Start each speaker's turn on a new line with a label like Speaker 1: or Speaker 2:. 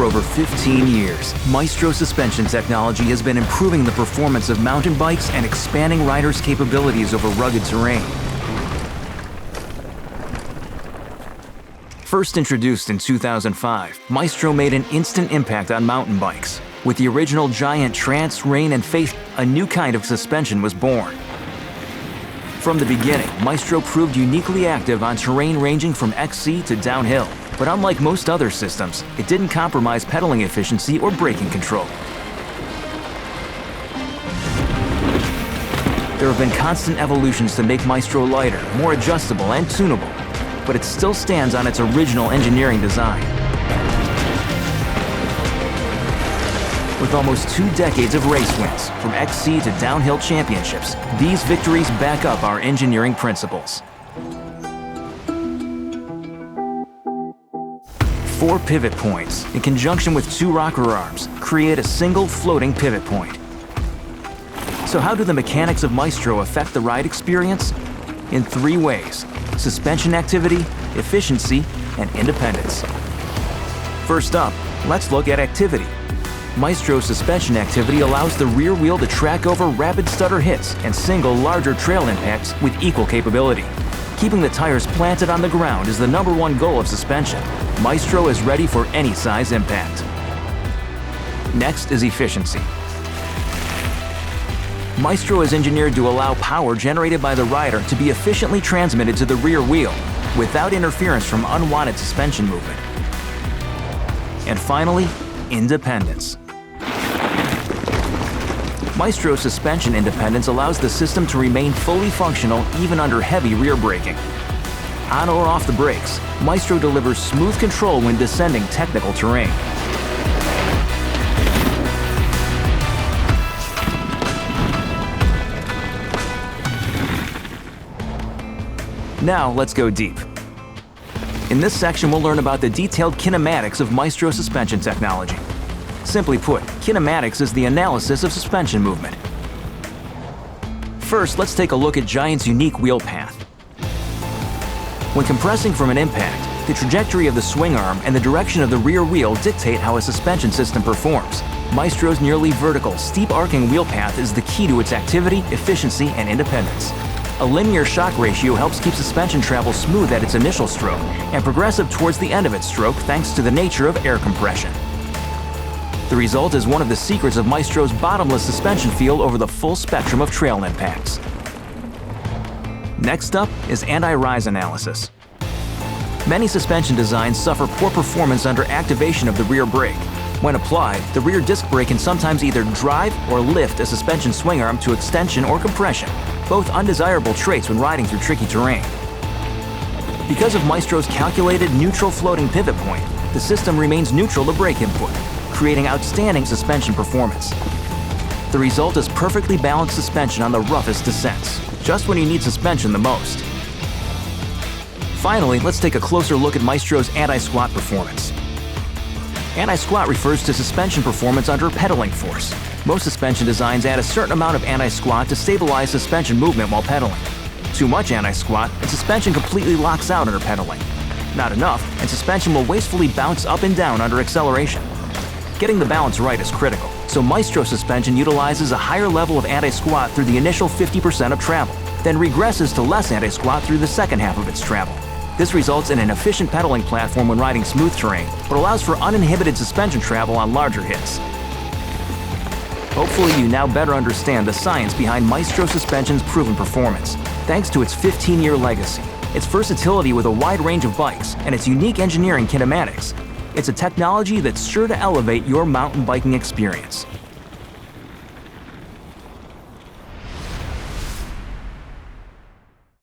Speaker 1: For over 15 years, Maestro Suspension Technology has been improving the performance of mountain bikes and expanding riders' capabilities over rugged terrain. First introduced in 2005, Maestro made an instant impact on mountain bikes. With the original giant Trance, Rain, and Faith, a new kind of suspension was born. From the beginning, Maestro proved uniquely active on terrain ranging from XC to downhill. But unlike most other systems, it didn't compromise pedaling efficiency or braking control. There have been constant evolutions to make Maestro lighter, more adjustable, and tunable, but it still stands on its original engineering design. With almost 2 decades of race wins, from XC to downhill championships, these victories back up our engineering principles. 4 pivot points, in conjunction with 2 rocker arms, create a single floating pivot point. So how do the mechanics of Maestro affect the ride experience? In 3 ways: suspension activity, efficiency, and independence. First up, let's look at activity. Maestro suspension activity allows the rear wheel to track over rapid stutter hits and single larger trail impacts with equal capability. Keeping the tires planted on the ground is the #1 goal of suspension. Maestro is ready for any size impact. Next is efficiency. Maestro is engineered to allow power generated by the rider to be efficiently transmitted to the rear wheel without interference from unwanted suspension movement. And finally, independence. Maestro suspension independence allows the system to remain fully functional even under heavy rear braking. On or off the brakes, Maestro delivers smooth control when descending technical terrain. Now let's go deep. In this section, we'll learn about the detailed kinematics of Maestro suspension technology. Simply put, kinematics is the analysis of suspension movement. First, let's take a look at Giant's unique wheel path. When compressing from an impact, the trajectory of the swing arm and the direction of the rear wheel dictate how a suspension system performs. Maestro's nearly vertical, steep arcing wheel path is the key to its activity, efficiency, and independence. A linear shock ratio helps keep suspension travel smooth at its initial stroke and progressive towards the end of its stroke thanks to the nature of air compression. The result is one of the secrets of Maestro's bottomless suspension feel over the full spectrum of trail impacts. Next up is anti-rise analysis. Many suspension designs suffer poor performance under activation of the rear brake. When applied, the rear disc brake can sometimes either drive or lift a suspension swing arm to extension or compression, both undesirable traits when riding through tricky terrain. Because of Maestro's calculated neutral floating pivot point, the system remains neutral to brake input, creating outstanding suspension performance. The result is perfectly balanced suspension on the roughest descents, just when you need suspension the most. Finally, let's take a closer look at Maestro's anti-squat performance. Anti-squat refers to suspension performance under pedaling force. Most suspension designs add a certain amount of anti-squat to stabilize suspension movement while pedaling. Too much anti-squat, and suspension completely locks out under pedaling. Not enough, and suspension will wastefully bounce up and down under acceleration. Getting the balance right is critical, so Maestro suspension utilizes a higher level of anti-squat through the initial 50% of travel, then regresses to less anti-squat through the second half of its travel. This results in an efficient pedaling platform when riding smooth terrain, but allows for uninhibited suspension travel on larger hits. Hopefully you now better understand the science behind Maestro suspension's proven performance, thanks to its 15-year legacy, its versatility with a wide range of bikes, and its unique engineering kinematics. It's a technology that's sure to elevate your mountain biking experience.